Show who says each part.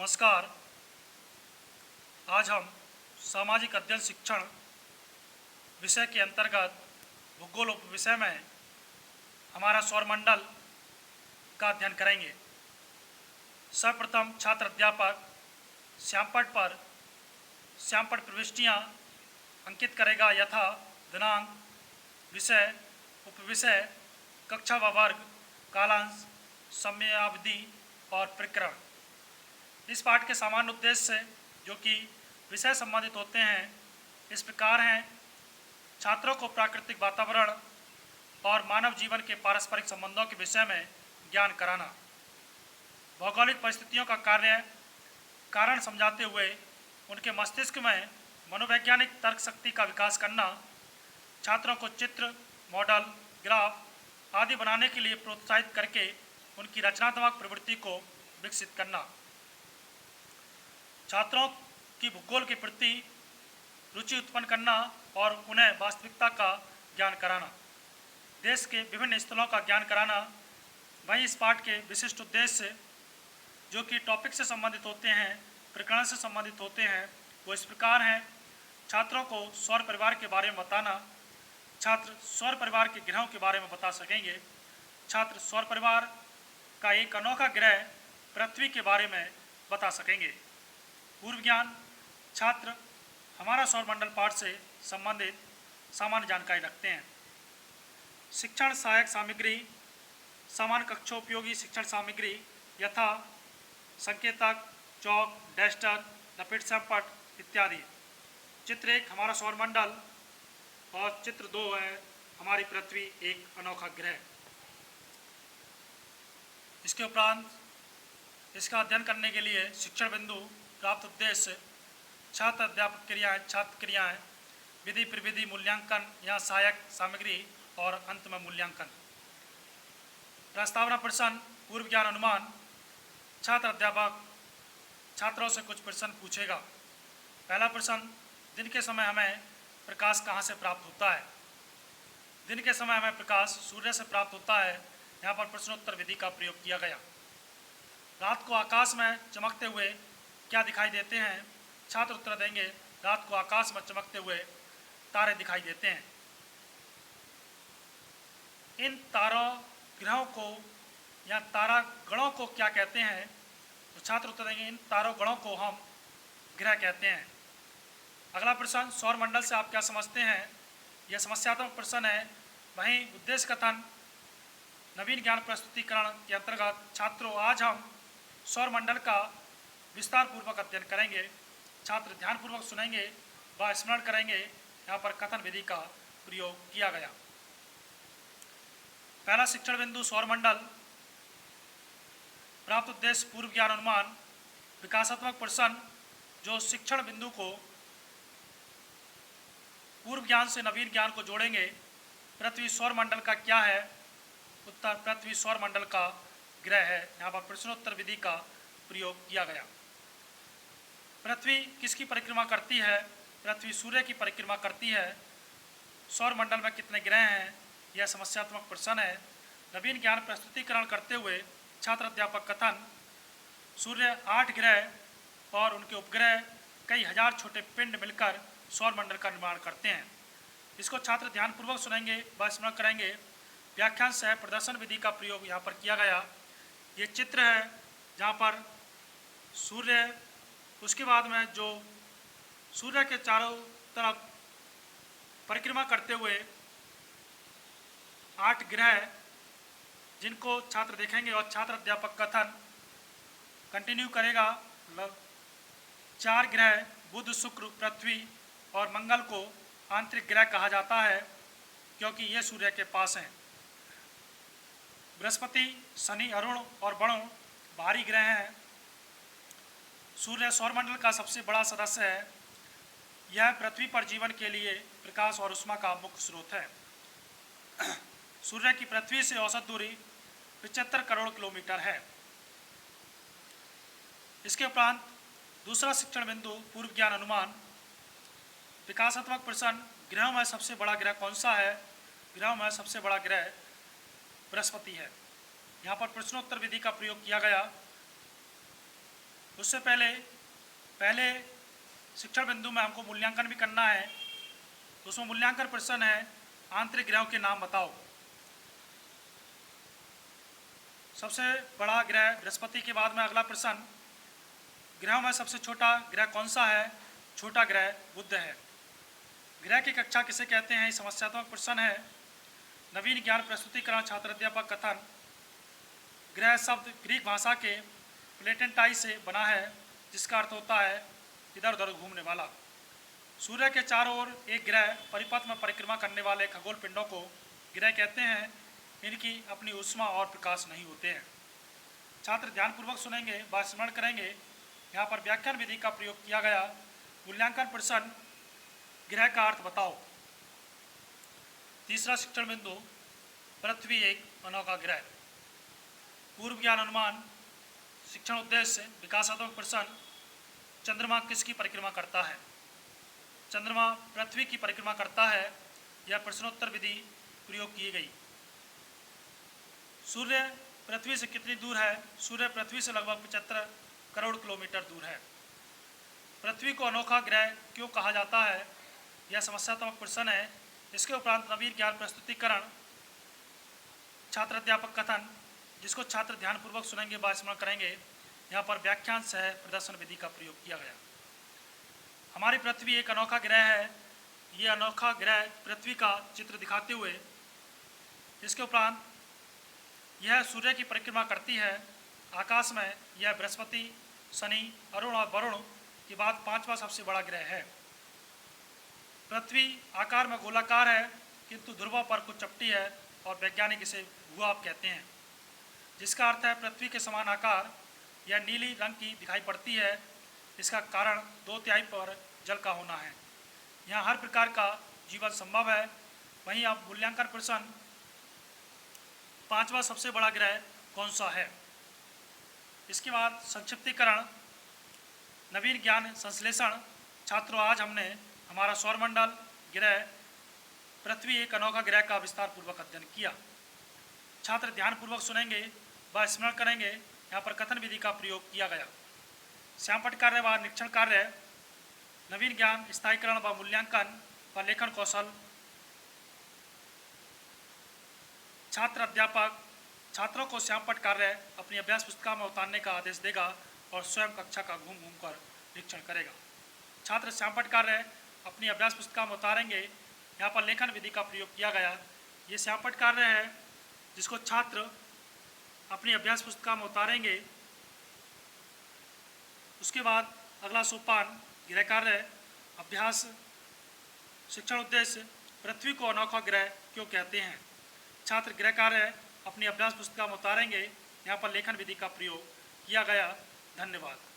Speaker 1: नमस्कार। आज हम सामाजिक अध्ययन शिक्षण विषय के अंतर्गत भूगोल उप विषय में हमारा सौरमंडल का अध्ययन करेंगे। सर्वप्रथम छात्र अध्यापक श्यामपट प्रविष्टियाँ अंकित करेगा यथा दिनांक, विषय, उपविषय, कक्षा व वर्ग, कालांश, समयावधि और प्रकरण। इस पाठ के सामान्य उद्देश्य से जो कि विषय संबंधित होते हैं इस प्रकार हैं: छात्रों को प्राकृतिक वातावरण और मानव जीवन के पारस्परिक संबंधों के विषय में ज्ञान कराना, भौगोलिक परिस्थितियों का कारण समझाते हुए उनके मस्तिष्क में मनोवैज्ञानिक तर्क शक्ति का विकास करना, छात्रों को चित्र, मॉडल, ग्राफ आदि बनाने के लिए प्रोत्साहित करके उनकी रचनात्मक प्रवृत्ति को विकसित करना, छात्रों की भूगोल के प्रति रुचि उत्पन्न करना और उन्हें वास्तविकता का ज्ञान कराना, देश के विभिन्न स्थलों का ज्ञान कराना। वहीं इस पाठ के विशिष्ट उद्देश्य जो कि टॉपिक से संबंधित होते हैं, प्रकरण से संबंधित होते हैं, वो इस प्रकार हैं: छात्रों को सौर परिवार के बारे में बताना, छात्र सौर परिवार के ग्रहों के बारे में बता सकेंगे, छात्र सौर परिवार का एक अनोखा ग्रह पृथ्वी के बारे में बता सकेंगे। पूर्व ज्ञान: छात्र हमारा सौरमंडल पाठ से संबंधित सामान्य जानकारी रखते हैं। शिक्षण सहायक सामग्री: सामान्य कक्षोपयोगी शिक्षण सामग्री यथा संकेतक, चौक, डस्टर, लपेट श्यामपट इत्यादि। चित्र 1 हमारा सौरमंडल और चित्र 2 है हमारी पृथ्वी एक अनोखा ग्रह। इसके उपरांत इसका अध्ययन करने के लिए शिक्षण बिंदु, प्राप्त उद्देश्य, छात्र अध्यापक क्रियाएं, छात्र क्रियाएं, विधि प्रविधि, मूल्यांकन या सहायक सामग्री और अंत में मूल्यांकन। प्रस्तावना प्रश्न, पूर्व ज्ञान अनुमान। छात्र अध्यापक छात्रों से कुछ प्रश्न पूछेगा। पहला प्रश्न: दिन के समय हमें प्रकाश कहाँ से प्राप्त होता है? दिन के समय हमें प्रकाश सूर्य से प्राप्त होता है। यहाँ पर प्रश्नोत्तर विधि का प्रयोग किया गया। रात को आकाश में चमकते हुए क्या दिखाई देते हैं? छात्र उत्तर देंगे, रात को आकाश में चमकते हुए तारे दिखाई देते हैं। इन तारों ग्रहों को या तारा गणों को क्या कहते हैं? तो छात्र उत्तर देंगे, इन तारों गणों को हम ग्रह कहते हैं। अगला प्रश्न: सौरमंडल से आप क्या समझते हैं? यह समस्यात्मक प्रश्न है। वहीं उद्देश्य कथन, नवीन ज्ञान प्रस्तुतिकरण के अंतर्गत छात्रों आज हम सौरमंडल का विस्तार पूर्वक अध्ययन करेंगे। छात्र ध्यानपूर्वक सुनेंगे व स्मरण करेंगे। यहाँ पर कथन विधि का प्रयोग किया गया। पहला शिक्षण बिंदु सौरमंडल, प्राप्त उद्देश्य पूर्व ज्ञान अनुमान, विकासात्मक प्रश्न जो शिक्षण बिंदु को पूर्व ज्ञान से नवीन ज्ञान को जोड़ेंगे। पृथ्वी सौरमंडल का क्या है? उत्तर, पृथ्वी सौरमंडल का ग्रह है। यहाँ पर प्रश्नोत्तर विधि का प्रयोग किया गया। पृथ्वी किसकी परिक्रमा करती है? पृथ्वी सूर्य की परिक्रमा करती है। सौरमंडल में कितने ग्रह हैं? यह समस्यात्मक प्रश्न है। नवीन ज्ञान प्रस्तुतिकरण करते हुए छात्र अध्यापक कथन, सूर्य 8 ग्रह और उनके उपग्रह कई हजार छोटे पिंड मिलकर सौरमंडल का निर्माण करते हैं। इसको छात्र ध्यानपूर्वक सुनेंगे व स्मरण करेंगे। व्याख्यान सह प्रदर्शन विधि का प्रयोग यहाँ पर किया गया। ये चित्र है जहाँ पर सूर्य, उसके बाद में जो सूर्य के चारों तरफ परिक्रमा करते हुए 8 ग्रह जिनको छात्र देखेंगे और छात्र अध्यापक कथन कंटिन्यू करेगा। 4 ग्रह बुध, शुक्र, पृथ्वी और मंगल को आंतरिक ग्रह कहा जाता है क्योंकि ये सूर्य के पास हैं। बृहस्पति, शनि, अरुण और वरुण बाहरी ग्रह हैं। सूर्य सौरमंडल का सबसे बड़ा सदस्य है। यह पृथ्वी पर जीवन के लिए प्रकाश और ऊष्मा का मुख्य स्रोत है। सूर्य की पृथ्वी से औसत दूरी 75 करोड़ किलोमीटर है। इसके उपरांत दूसरा शिक्षण बिंदु पूर्व ज्ञान अनुमान, विकासात्मक प्रश्न, ग्रहों में सबसे बड़ा ग्रह कौन सा है? ग्रहों में सबसे बड़ा ग्रह बृहस्पति है। यहाँ पर प्रश्नोत्तर विधि का प्रयोग किया गया। उससे पहले शिक्षण बिंदु में हमको मूल्यांकन भी करना है। उसमें मूल्यांकन प्रश्न है, आंतरिक ग्रहों के नाम बताओ। सबसे बड़ा ग्रह बृहस्पति के बाद में अगला प्रश्न, ग्रहों में सबसे छोटा ग्रह कौन सा है? छोटा ग्रह बुध है। ग्रह की कक्षा किसे कहते हैं? समस्यात्मक प्रश्न है। नवीन ज्ञान प्रस्तुतिकरण छात्र अध्यापक कथन। ग्रह शब्द ग्रीक भाषा के प्लेटेंटाई से बना है, जिसका अर्थ होता है इधर उधर घूमने वाला। सूर्य के चारों ओर एक ग्रह परिपथ में परिक्रमा करने वाले खगोल पिंडों को ग्रह कहते हैं। इनकी अपनी ऊष्मा और प्रकाश नहीं होते हैं। छात्र ध्यानपूर्वक सुनेंगे, बात स्मरण करेंगे। यहाँ पर व्याख्यान विधि का प्रयोग किया गया। मूल्यांकन प्रश्न, ग्रह का अर्थ बताओ। तीसरा शिक्षण बिंदु, पृथ्वी एक अनोखा ग्रह। पूर्व ज्ञान अनुमान। शिक्षण उद्देश्य, विकासात्मक प्रश्न, चंद्रमा किसकी परिक्रमा करता है? चंद्रमा पृथ्वी की परिक्रमा करता है। यह प्रश्नोत्तर विधि प्रयोग की गई। सूर्य पृथ्वी से कितनी दूर है? सूर्य पृथ्वी से लगभग 75 करोड़ किलोमीटर दूर है। पृथ्वी को अनोखा ग्रह क्यों कहा जाता है? यह समस्यात्मक प्रश्न है। इसके उपरांत नवीन ज्ञान प्रस्तुतिकरण छात्र अध्यापक कथन, जिसको छात्र ध्यानपूर्वक सुनेंगे, बात स्मरण करेंगे। यहाँ पर व्याख्यान सह प्रदर्शन विधि का प्रयोग किया गया। हमारी पृथ्वी एक अनोखा ग्रह है। ये अनोखा ग्रह पृथ्वी का चित्र दिखाते हुए, इसके उपरांत यह सूर्य की परिक्रमा करती है। आकाश में यह बृहस्पति, शनि, अरुण और वरुण के बाद पांचवा सबसे बड़ा ग्रह है। पृथ्वी आकार में गोलाकार है, किंतु ध्रुवों पर कुछ चपटी है और वैज्ञानिक इसे भूभाग कहते हैं, जिसका अर्थ है पृथ्वी के समान आकार। यह नीली रंग की दिखाई पड़ती है। इसका कारण 2/3 पर जल का होना है। यहाँ हर प्रकार का जीवन संभव है। वहीं अब मूल्यांकन प्रश्न, पांचवा सबसे बड़ा ग्रह कौन सा है? इसके बाद संक्षिप्तीकरण, नवीन ज्ञान संश्लेषण। छात्रों, आज हमने हमारा सौरमंडल, ग्रह, पृथ्वी एक अनोखा ग्रह का विस्तार पूर्वक अध्ययन किया। छात्र ध्यानपूर्वक सुनेंगे, व स्मरण करेंगे। यहाँ पर कथन विधि का प्रयोग किया गया। श्यामपट्ट कार्य व निरीक्षण कार्य, नवीन ज्ञान स्थायीकरण व मूल्यांकन व लेखन कौशल। छात्र अध्यापक छात्रों को श्यामपट्ट कार्य अपनी अभ्यास पुस्तिका में उतारने का आदेश देगा और स्वयं कक्षा का घूम घूम कर निरीक्षण करेगा। छात्र श्यामपट्ट कार्य अपनी अभ्यास पुस्तिका में उतारेंगे। यहाँ पर लेखन विधि का प्रयोग किया गया। ये श्यामपट्ट कार्य है, जिसको छात्र अपनी अभ्यास पुस्तिका में उतारेंगे। उसके बाद अगला सोपान, गृह कार्य, अभ्यास। शिक्षण उद्देश्य, पृथ्वी को अनोखा ग्रह क्यों कहते हैं? छात्र गृह कार्य अपनी अभ्यास पुस्तिका में उतारेंगे। यहाँ पर लेखन विधि का प्रयोग किया गया। धन्यवाद।